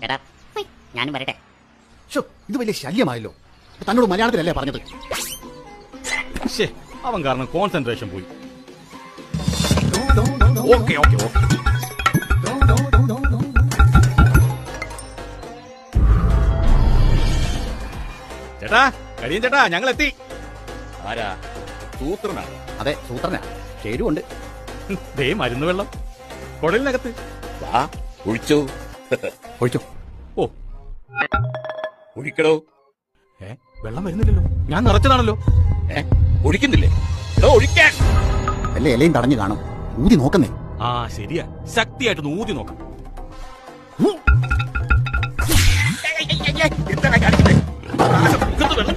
ചേട്ടാ ഞാനും വരട്ടെ. ഇത് വലിയ ശല്യമായല്ലോ. തന്നോട് മലയാളത്തിലല്ലേ പറഞ്ഞത്? അവൻ കാരണം കോൺസെൻട്രേഷൻ പോയി. Okay okay okay. ചേട്ടാ കഴിയും ചേട്ടാ, ഞങ്ങൾ എത്തി. ആരാ? സൂത്രനാണ്? അതെ, സൂത്രനാ. ചേരുവുണ്ട്. ദേ മരുന്ന് വെള്ളം കുടലിനകത്ത്. വാ ഒഴിച്ചോ. ഒഴിച്ചോ. ഓ ഒഴിക്കടോ. വെള്ളം വരുന്നില്ലല്ലോ, ഞാൻ നിറച്ചതാണല്ലോ. ഒഴിക്കുന്നില്ലേ? ഒഴിക്കാൻ വല്ല ഇലയും തടഞ്ഞു കാണും. ഊതി നോക്കുന്നേ. ആ ശരിയാ, ശക്തിയായിട്ട് ഊതി നോക്കാം. വെള്ളം